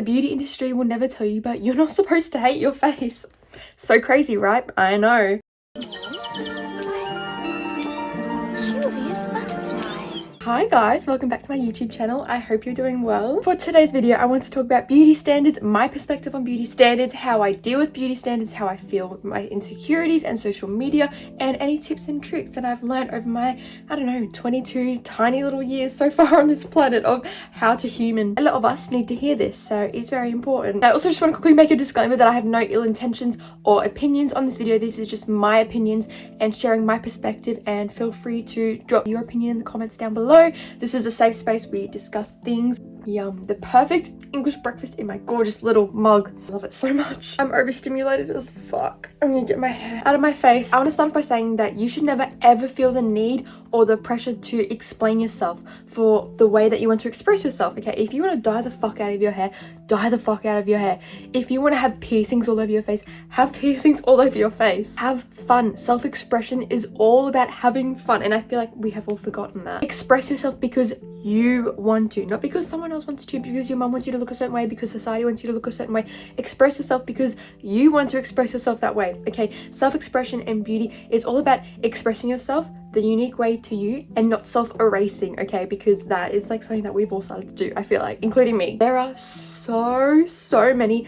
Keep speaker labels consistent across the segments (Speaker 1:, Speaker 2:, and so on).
Speaker 1: The beauty industry will never tell you, but you're not supposed to hate your face. So crazy, right? I know.
Speaker 2: Curious butterflies.
Speaker 1: Hi guys, welcome back to my YouTube channel. I hope you're doing well. For today's video, I want to talk about beauty standards, my perspective on beauty standards, how I deal with beauty standards, how I feel with my insecurities and social media, and any tips and tricks that I've learned over my, 22 tiny little years so far on this planet of how to human. A lot of us need to hear this, so it's very important. I also just want to quickly make a disclaimer that I have no ill intentions or opinions on this video. This is just my opinions and sharing my perspective, and feel free to drop your opinion in the comments down below. This is a safe space where we discuss things. Yum, the perfect English breakfast in my gorgeous little mug. I love it so much. I'm overstimulated as fuck. I'm gonna get my hair out of my face. I want to start off by saying that you should never ever feel the need or the pressure to explain yourself for the way that you want to express yourself, okay? If you want to dye the fuck out of your hair, dye the fuck out of your hair. If you want to have piercings all over your face, have piercings all over your face. Have fun. Self-expression is all about having fun, and I feel like we have all forgotten that. Express yourself because you want to, not because someone else wants to, because your mum wants you to look a certain way, because society wants you to look a certain way. Express yourself because you want to express yourself that way, okay? Self-expression and beauty is all about expressing yourself the unique way to you and not self-erasing, okay? Because that is like something that we've all started to do, I feel like, including me. There are so many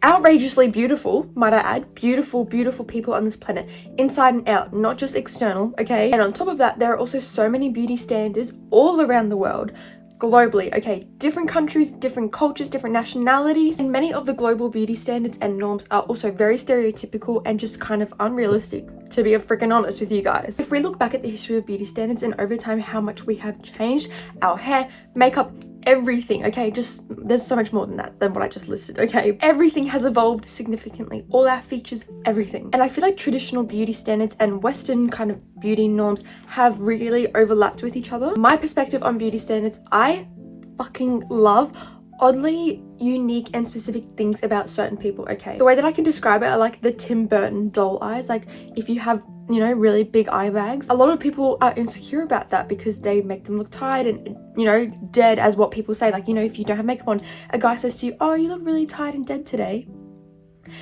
Speaker 1: outrageously beautiful, might I add, beautiful people on this planet, inside and out, not just external, okay? And on top of that, there are also so many beauty standards all around the world, globally, okay? Different countries, different cultures, different nationalities, and many of the global beauty standards and norms are also very stereotypical and just kind of unrealistic, to be freaking honest with you guys. If we look back at the history of beauty standards and over time how much we have changed, our hair, makeup, everything, okay? Just, there's so much more than that, than what I just listed, okay? Everything has evolved significantly, all our features, everything. And I feel like traditional beauty standards and Western kind of beauty norms have really overlapped with each other. My perspective on beauty standards, I fucking love oddly unique and specific things about certain people, okay? The way that I can describe it are like the Tim Burton doll eyes. Like if you have, you know, really big eye bags, a lot of people are insecure about that because they make them look tired and, you know, dead, as what people say. Like, you know, if you don't have makeup on, a guy says to you, oh, you look really tired and dead today.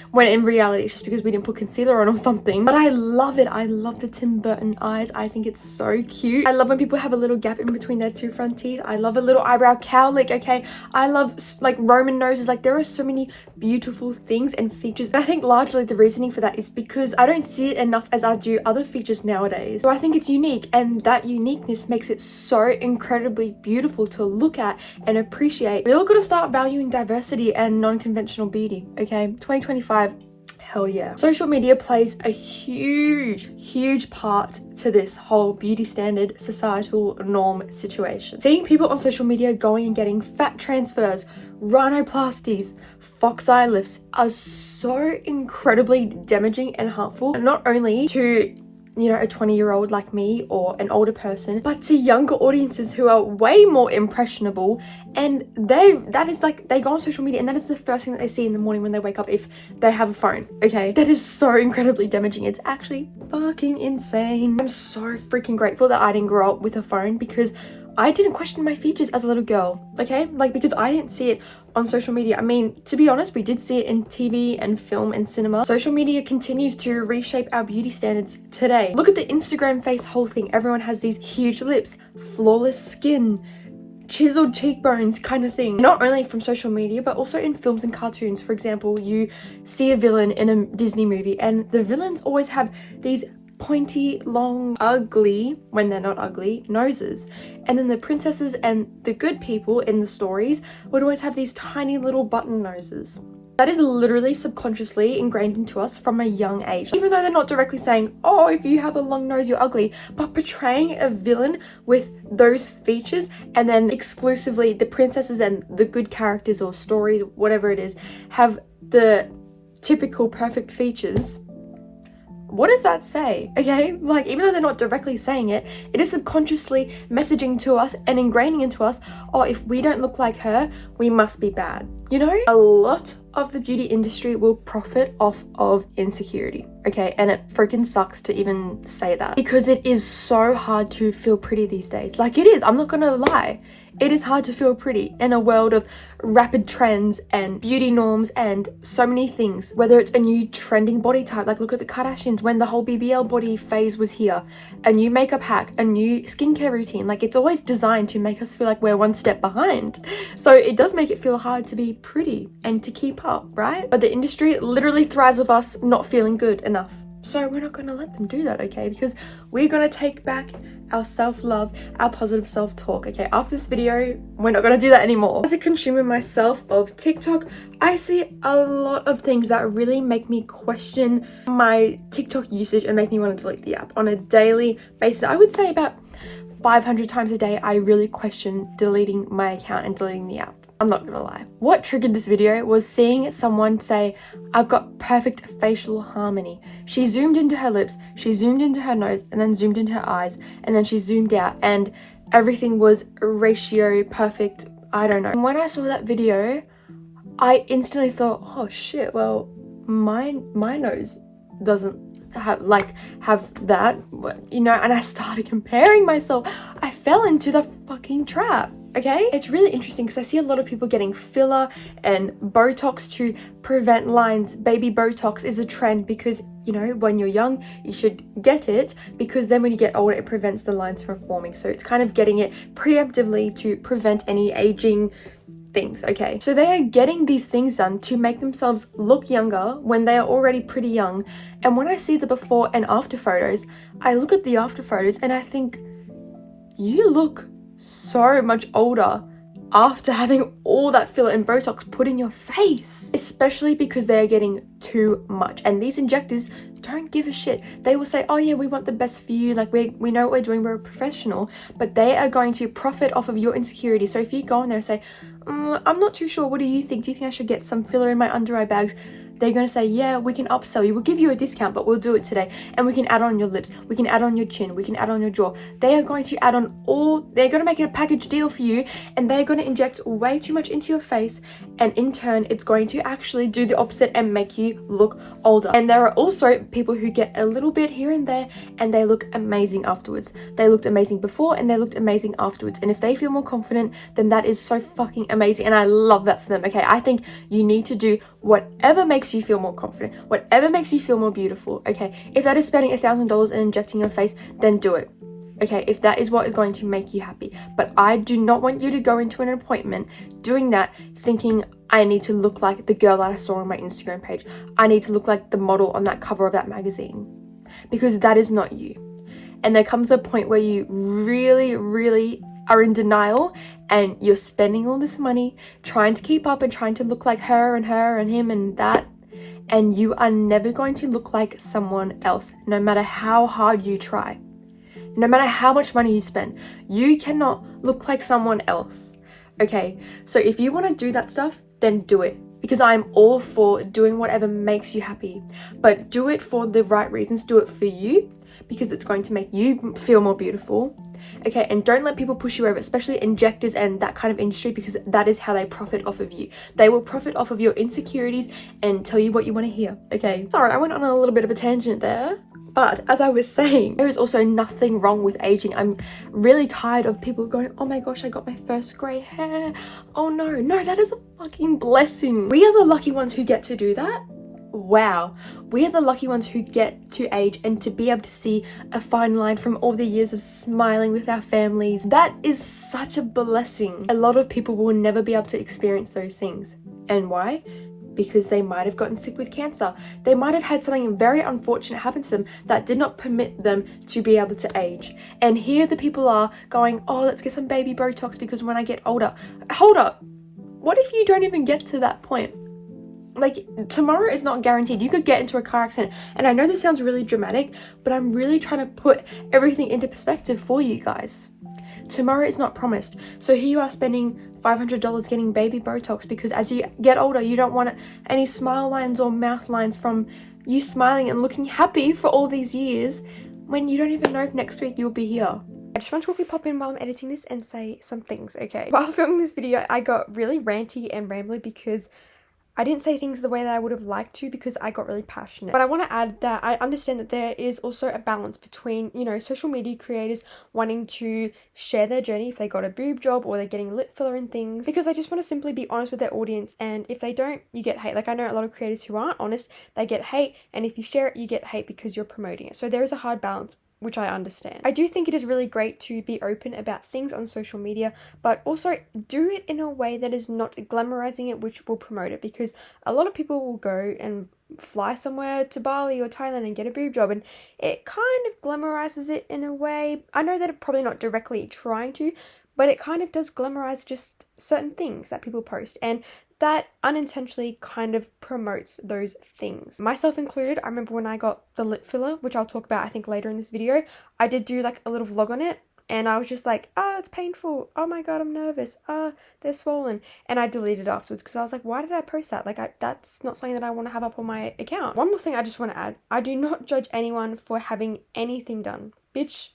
Speaker 1: When in reality, it's just because we didn't put concealer on or something. But I love it. I love the Tim Burton eyes. I think it's so cute. I love when people have a little gap in between their two front teeth. I love a little eyebrow cowlick, okay? I love like Roman noses. Like there are so many beautiful things and features. And I think largely the reasoning for that is because I don't see it enough as I do other features nowadays. So I think it's unique, and that uniqueness makes it so incredibly beautiful to look at and appreciate. We all gotta start valuing diversity and non-conventional beauty, okay? 2025, hell yeah. Social media plays a huge part to this whole beauty standard societal norm situation. Seeing people on social media going and getting fat transfers, rhinoplasties, fox eye lifts are so incredibly damaging and harmful, not only to, you know, a 20-year-old like me or an older person, but to younger audiences who are way more impressionable, and that is like, they go on social media and that is the first thing that they see in the morning when they wake up if they have a phone, okay? That is so incredibly damaging. It's actually fucking insane. I'm so freaking grateful that I didn't grow up with a phone, because I didn't question my features as a little girl, okay? Like, because I didn't see it on social media. I mean, to be honest, we did see it in TV and film and cinema. Social media continues to reshape our beauty standards today. Look at the Instagram face whole thing. Everyone has these huge lips, flawless skin, chiseled cheekbones kind of thing. Not only from social media, but also in films and cartoons. For example, you see a villain in a Disney movie and the villains always have these pointy, long, ugly, when they're not ugly, noses. And then the princesses and the good people in the stories would always have these tiny little button noses. That is literally subconsciously ingrained into us from a young age. Even though they're not directly saying, oh, if you have a long nose, you're ugly, but portraying a villain with those features, and then exclusively the princesses and the good characters or stories, whatever it is, have the typical perfect features. What does that say? Okay, like, even though they're not directly saying it, it is subconsciously messaging to us and ingraining into us, oh, if we don't look like her, we must be bad. You know, a lot of the beauty industry will profit off of insecurity, okay? And it freaking sucks to even say that, because it is so hard to feel pretty these days. Like, it is, I'm not gonna lie. It is hard to feel pretty in a world of rapid trends and beauty norms and so many things. Whether it's a new trending body type, like look at the Kardashians when the whole BBL body phase was here, a new makeup hack, a new skincare routine. Like it's always designed to make us feel like we're one step behind. So it does make it feel hard to be pretty and to keep up, right? But the industry literally thrives with us not feeling good enough. So we're not going to let them do that, okay? Because we're going to take back our self-love, our positive self-talk, okay? After this video, we're not going to do that anymore. As a consumer myself of TikTok, I see a lot of things that really make me question my TikTok usage and make me want to delete the app on a daily basis. I would say about 500 times a day, I really question deleting my account and deleting the app. I'm not gonna lie. What triggered this video was seeing someone say, I've got perfect facial harmony. She zoomed into her lips, she zoomed into her nose, and then zoomed into her eyes, and then she zoomed out, and everything was ratio perfect. I don't know. And when I saw that video, I instantly thought, oh shit, well, my nose doesn't have that, you know, and I started comparing myself. I fell into the fucking trap. Okay, it's really interesting because I see a lot of people getting filler and Botox to prevent lines. Baby Botox is a trend because, you know, when you're young, you should get it because then when you get older, it prevents the lines from forming. So it's kind of getting it preemptively to prevent any aging things, okay? So they are getting these things done to make themselves look younger when they are already pretty young. And when I see the before and after photos, I look at the after photos and I think, you look so much older after having all that filler and Botox put in your face, especially because they're getting too much. And these injectors don't give a shit. They will say, oh yeah, we want the best for you, like we know what we're doing, we're a professional, but they are going to profit off of your insecurity. So if you go in there and say, I'm not too sure, what do you think I should get some filler in my under eye bags? They're going to say, yeah, we can upsell you. We'll give you a discount, but we'll do it today. And we can add on your lips. We can add on your chin. We can add on your jaw. They are going to add on they're going to make it a package deal for you. And they're going to inject way too much into your face. And in turn, it's going to actually do the opposite and make you look older. And there are also people who get a little bit here and there and they look amazing afterwards. They looked amazing before and they looked amazing afterwards. And if they feel more confident, then that is so fucking amazing. And I love that for them. Okay, I think you need to do whatever makes you feel more confident, whatever makes you feel more beautiful. Okay, if that is spending $1,000 and injecting your face, then do it. Okay, if that is what is going to make you happy. But I do not want you to go into an appointment doing that thinking I need to look like the girl that I saw on my Instagram page. I need to look like the model on that cover of that magazine, because that is not you. And there comes a point where you really are in denial and you're spending all this money trying to keep up and trying to look like her and him and that, and you are never going to look like someone else, no matter how hard you try. No matter how much money you spend, you cannot look like someone else. Okay, so if you want to do that stuff, then do it, because I'm all for doing whatever makes you happy, but do it for the right reasons. Do it for you, because it's going to make you feel more beautiful. Okay, and don't let people push you over, especially injectors and that kind of industry, because that is how they profit off of you. They will profit off of your insecurities and tell you what you want to hear. Okay, sorry, I went on a little bit of a tangent there. But as I was saying, there is also nothing wrong with aging. I'm really tired of people going, oh my gosh, I got my first grey hair. Oh no, that is a fucking blessing. We are the lucky ones who get to do that. Wow, we are the lucky ones who get to age and to be able to see a fine line from all the years of smiling with our families. That is such a blessing. A lot of people will never be able to experience those things. And why? Because they might have gotten sick with cancer. They might have had something very unfortunate happen to them that did not permit them to be able to age. And here the people are going, oh, let's get some baby Botox because when I get older. Hold up. What if you don't even get to that point? Like, tomorrow is not guaranteed. You could get into a car accident. And I know this sounds really dramatic, but I'm really trying to put everything into perspective for you guys. Tomorrow is not promised. So here you are spending $500 getting baby Botox because as you get older, you don't want any smile lines or mouth lines from you smiling and looking happy for all these years when you don't even know if next week you'll be here. I just want to quickly pop in while I'm editing this and say some things, okay? While filming this video, I got really ranty and rambly because I didn't say things the way that I would have liked to because I got really passionate. But I want to add that I understand that there is also a balance between, you know, social media creators wanting to share their journey if they got a boob job or they're getting lip filler and things, because they just want to simply be honest with their audience. And if they don't, you get hate. Like, I know a lot of creators who aren't honest, they get hate. And if you share it, you get hate because you're promoting it. So there is a hard balance, which I understand. I do think it is really great to be open about things on social media, but also do it in a way that is not glamorizing it, which will promote it, because a lot of people will go and fly somewhere to Bali or Thailand and get a boob job, and it kind of glamorizes it in a way. I know that it's probably not directly trying to, but it kind of does glamorize just certain things that people post, and that unintentionally kind of promotes those things. Myself included, I remember when I got the lip filler, which I'll talk about I think later in this video, I did do like a little vlog on it, and I was just like, it's painful, oh my god, I'm nervous, they're swollen, and I deleted it afterwards because I was like, why did I post that? Like, that's not something that I want to have up on my account. One more thing I just want to add, I do not judge anyone for having anything done. Bitch,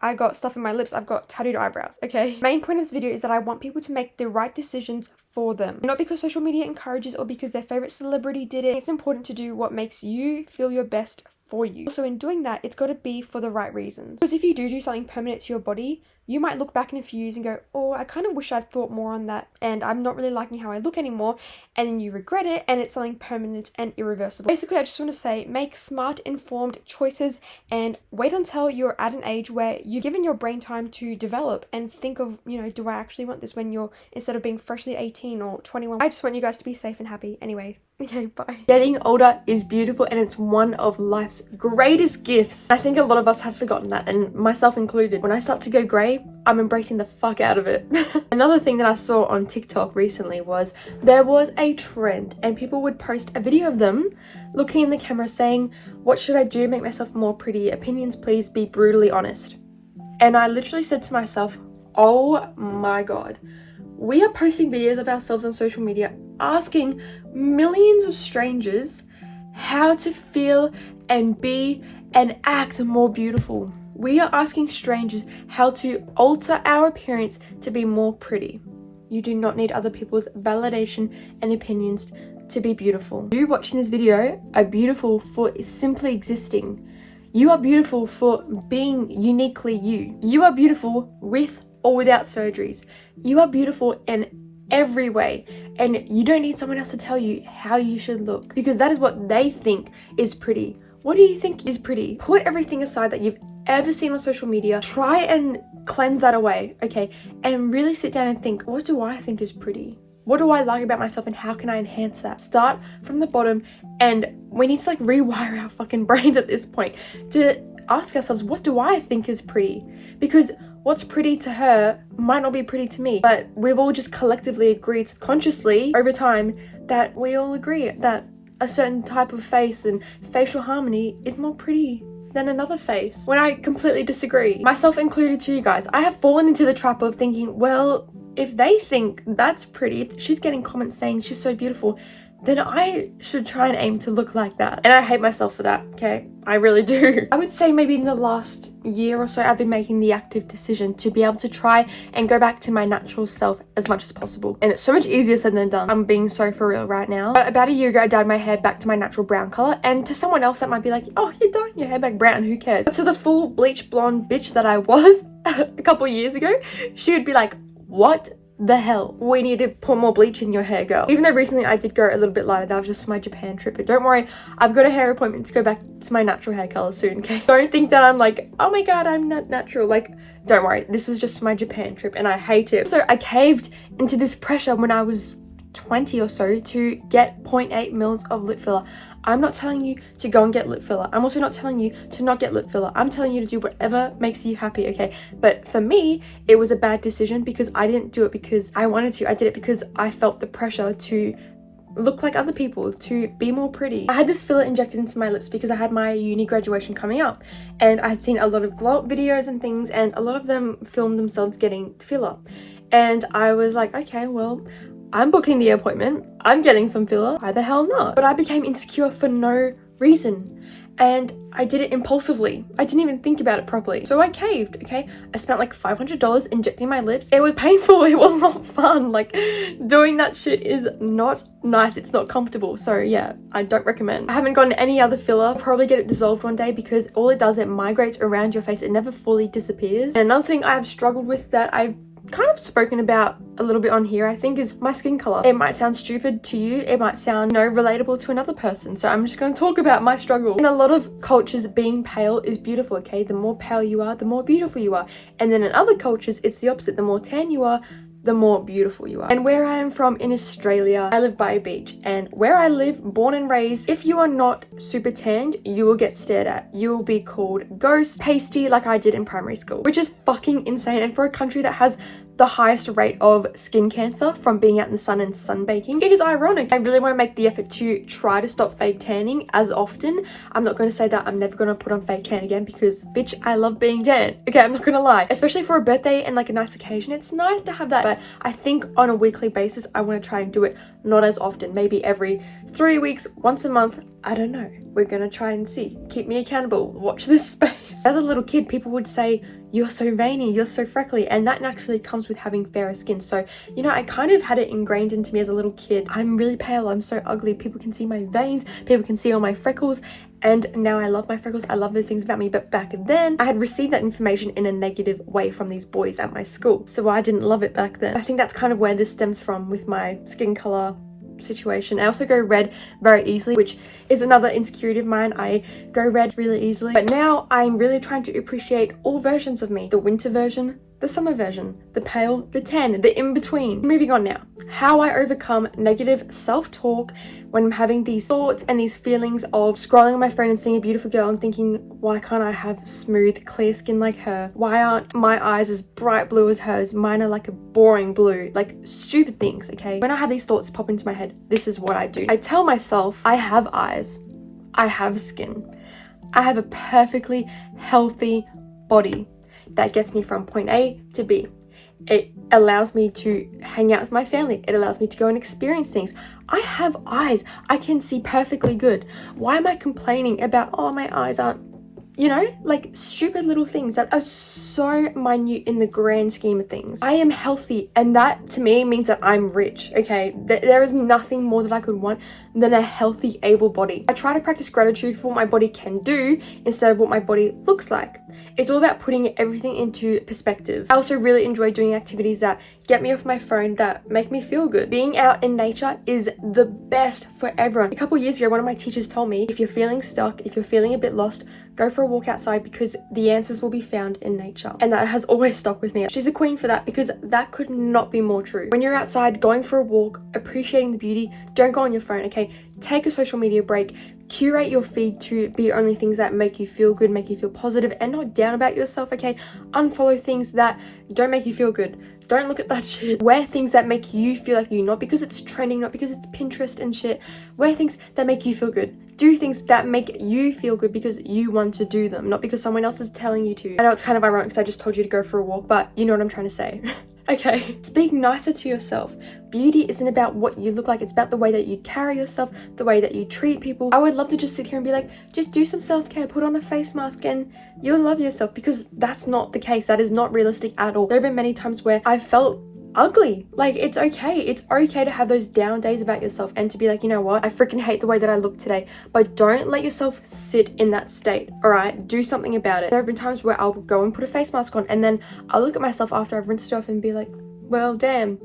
Speaker 1: I got stuff in my lips, I've got tattooed eyebrows, okay? Main point of this video is that I want people to make the right decisions for them. Not because social media encourages or because their favorite celebrity did it. It's important to do what makes you feel your best for you. So in doing that, it's got to be for the right reasons. Because if you do something permanent to your body, you might look back in a few years and go, oh, I kind of wish I'd thought more on that and I'm not really liking how I look anymore, and then you regret it and it's something permanent and irreversible. Basically, I just want to say, make smart, informed choices and wait until you're at an age where you've given your brain time to develop and think of, you know, do I actually want this, when you're, instead of being freshly 18 or 21. I just want you guys to be safe and happy. Anyway, okay, bye. Getting older is beautiful and it's one of life's greatest gifts. I think a lot of us have forgotten that, and myself included. When I start to go grey, I'm embracing the fuck out of it. Another thing that I saw on TikTok recently was there was a trend and people would post a video of them looking in the camera saying, what should I do to make myself more pretty? Opinions please, be brutally honest. And I literally said to myself, oh my god, we are posting videos of ourselves on social media asking millions of strangers how to feel and be and act more beautiful. We are asking strangers how to alter our appearance to be more pretty. You do not need other people's validation and opinions to be beautiful. You watching this video are beautiful for simply existing. You are beautiful for being uniquely you. You are beautiful with or without surgeries. You are beautiful in every way, and you don't need someone else to tell you how you should look, because that is what they think is pretty. What do you think is pretty? Put everything aside that you've ever seen on social media. Try and cleanse that away, okay? And really sit down and think, what do I think is pretty? What do I like about myself and how can I enhance that? Start from the bottom, and we need to like rewire our fucking brains at this point to ask ourselves, what do I think is pretty? Because what's pretty to her might not be pretty to me, but we've all just collectively agreed subconsciously over time that we all agree that a certain type of face and facial harmony is more pretty than another face, when I completely disagree. Myself included too, you guys. I have fallen into the trap of thinking, well, if they think that's pretty, if she's getting comments saying she's so beautiful, then I should try and aim to look like that. And I hate myself for that, okay? I really do. I would say maybe in the last year or so, I've been making the active decision to be able to try and go back to my natural self as much as possible. And it's so much easier said than done. I'm being so for real right now. But about a year ago, I dyed my hair back to my natural brown color. And to someone else that might be like, oh, you're dyeing your hair back brown, who cares? But to the full bleach blonde bitch that I was a couple years ago, she would be like, what the hell? We need to put more bleach in your hair, girl. Even though recently I did go a little bit lighter, that was just for my Japan trip, but don't worry, I've got a hair appointment to go back to my natural hair color soon, okay? Don't think that I'm like, oh my god, I'm not natural. Like, don't worry, this was just for my Japan trip and I hate it. So I caved into this pressure when I was 20 or so to get 0.8 mils of lip filler. I'm not telling you to go and get lip filler. I'm also not telling you to not get lip filler. I'm telling you to do whatever makes you happy, okay? But for me, it was a bad decision because I didn't do it because I wanted to. I did it because I felt the pressure to look like other people, to be more pretty. I had this filler injected into my lips because I had my uni graduation coming up, and I had seen a lot of glow up videos and things, and a lot of them filmed themselves getting filler. And I was like, okay, well, I'm booking the appointment, I'm getting some filler, why the hell not? But I became insecure for no reason. and I did it impulsively. I didn't even think about it properly. So I caved, okay? I spent like $500 injecting my lips. It was painful. It was not fun. Like, doing that shit is not nice. It's not comfortable. So yeah, I don't recommend. I haven't gotten any other filler. I'll probably get it dissolved one day because all it does, it migrates around your face. It never fully disappears. And another thing I've struggled with that I've kind of spoken about a little bit on here, I think, is my skin color. It might sound stupid to you, it might sound, you know, relatable to another person, so I'm just going to talk about my struggle. In a lot of cultures, being pale is beautiful, okay? The more pale you are, the more beautiful you are. And then in other cultures, it's the opposite. The more tan you are, the more beautiful you are. And where I am from in Australia, I live by a beach, and where I live, born and raised, if you are not super tanned, you will get stared at. You will be called ghost, pasty, like I did in primary school, which is fucking insane. And for a country that has the highest rate of skin cancer from being out in the sun and sunbaking, it is ironic. I really want to make the effort to try to stop fake tanning as often. I'm not going to say that I'm never going to put on fake tan again because, bitch, I love being tan. Okay, I'm not going to lie. Especially for a birthday and like a nice occasion, it's nice to have that. But I think on a weekly basis, I want to try and do it not as often. Maybe every 3 weeks, once a month. I don't know. We're going to try and see. Keep me accountable. Watch this space. As a little kid, people would say, you're so veiny, you're so freckly, and that naturally comes with having fairer skin. So, you know, I kind of had it ingrained into me as a little kid. I'm really pale, I'm so ugly, people can see my veins, people can see all my freckles, and now I love my freckles, I love those things about me. But back then, I had received that information in a negative way from these boys at my school, so I didn't love it back then. I think that's kind of where this stems from with my skin color situation. I also go red very easily, which is another insecurity of mine. I go red really easily, but now I'm really trying to appreciate all versions of me: the winter version, the summer version, the pale, the tan, the in-between. Moving on now. How I overcome negative self-talk when I'm having these thoughts and these feelings of scrolling on my phone and seeing a beautiful girl and thinking, why can't I have smooth, clear skin like her? Why aren't my eyes as bright blue as hers? Mine are like a boring blue. Like, stupid things, okay? When I have these thoughts pop into my head, this is what I do. I tell myself, I have eyes, I have skin, I have a perfectly healthy body that gets me from point A to B. It allows me to hang out with my family. It allows me to go and experience things. I have eyes. I can see perfectly good. Why am I complaining about, oh, my eyes aren't, you know, like stupid little things that are so minute in the grand scheme of things? I am healthy, and that to me means that I'm rich, okay? There is nothing more that I could want than a healthy, able body. I try to practice gratitude for what my body can do instead of what my body looks like. It's all about putting everything into perspective. I also really enjoy doing activities that get me off my phone, that make me feel good. Being out in nature is the best for everyone. A couple years ago, one of my teachers told me, if you're feeling stuck, if you're feeling a bit lost, go for a walk outside because the answers will be found in nature. And that has always stuck with me. She's a queen for that because that could not be more true. When you're outside, going for a walk, appreciating the beauty, don't go on your phone, okay? Take a social media break. Curate your feed to be only things that make you feel good, make you feel positive, and not down about yourself, okay? Unfollow things that don't make you feel good. Don't look at that shit. Wear things that make you feel like you, not because it's trending, not because it's Pinterest and shit. Wear things that make you feel good. Do things that make you feel good because you want to do them, not because someone else is telling you to. I know it's kind of ironic because I just told you to go for a walk, but you know what I'm trying to say. Okay. Speak nicer to yourself. Beauty isn't about what you look like, it's about the way that you carry yourself, the way that you treat people. I would love to just sit here and be like, just do some self-care, put on a face mask and you'll love yourself, because that's not the case. That is not realistic at all. There have been many times where I felt ugly. Like, it's okay to have those down days about yourself and to be like, you know what, I freaking hate the way that I look today, but don't let yourself sit in that state. All right, do something about it. There have been times where I'll go and put a face mask on and then I'll look at myself after I've rinsed it off and be like, well, damn,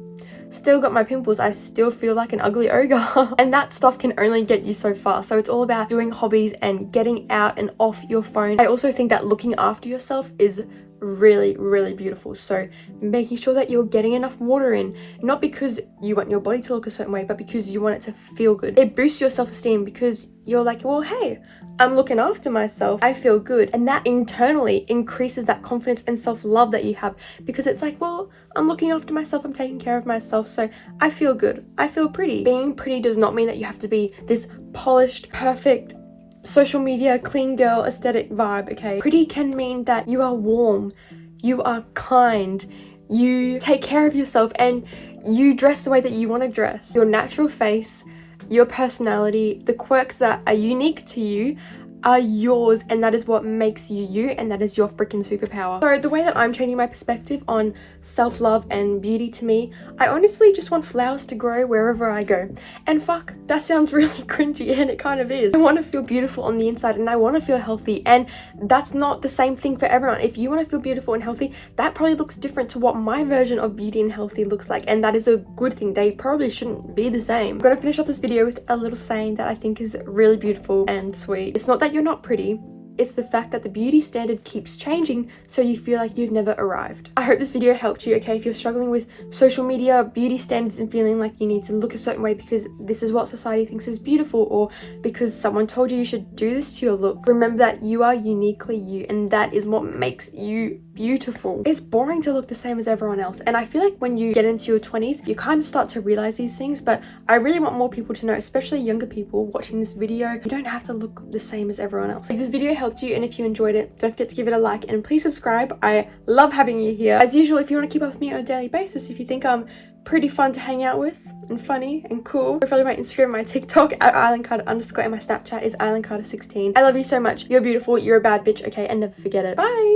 Speaker 1: still got my pimples, I still feel like an ugly ogre. And that stuff can only get you so far. So it's all about doing hobbies and getting out and off your phone. I also think that looking after yourself is really, really beautiful. So making sure that you're getting enough water in, not because you want your body to look a certain way, but because you want it to feel good. It boosts your self-esteem because you're like, well, hey, I'm looking after myself, I feel good. And that internally increases that confidence and self-love that you have, because it's like, well, I'm looking after myself, I'm taking care of myself, so I feel good, I feel pretty. Being pretty does not mean that you have to be this polished, perfect, social media clean girl aesthetic vibe, okay? Pretty can mean that you are warm, you are kind, you take care of yourself, and you dress the way that you want to dress. Your natural face, your personality, the quirks that are unique to you are yours, and that is what makes you you, and that is your freaking superpower. So the way that I'm changing my perspective on self-love and beauty, to me, I honestly just want flowers to grow wherever I go. And fuck, that sounds really cringy, and it kind of is. I want to feel beautiful on the inside, and I want to feel healthy, and that's not the same thing for everyone. If you want to feel beautiful and healthy, that probably looks different to what my version of beauty and healthy looks like, and that is a good thing. They probably shouldn't be the same. I'm gonna finish off this video with a little saying that I think is really beautiful and sweet. It's not that you're not pretty, it's the fact that the beauty standard keeps changing, so you feel like you've never arrived. I hope this video helped you, okay? If you're struggling with social media, beauty standards, and feeling like you need to look a certain way because this is what society thinks is beautiful, or because someone told you you should do this to your look, remember that you are uniquely you, and that is what makes you beautiful. It's boring to look the same as everyone else, and I feel like when you get into your 20s, you kind of start to realize these things, but I really want more people to know, especially younger people watching this video, you don't have to look the same as everyone else. If this video helped you, and if you enjoyed it, don't forget to give it a like, and please subscribe. I love having you here. As usual, if you want to keep up with me on a daily basis, if you think I'm pretty fun to hang out with and funny and cool, follow my Instagram, my TikTok at islandcarter_, and my Snapchat is islandcarter16. I love you so much. You're beautiful. You're a bad bitch, okay? And never forget it. Bye.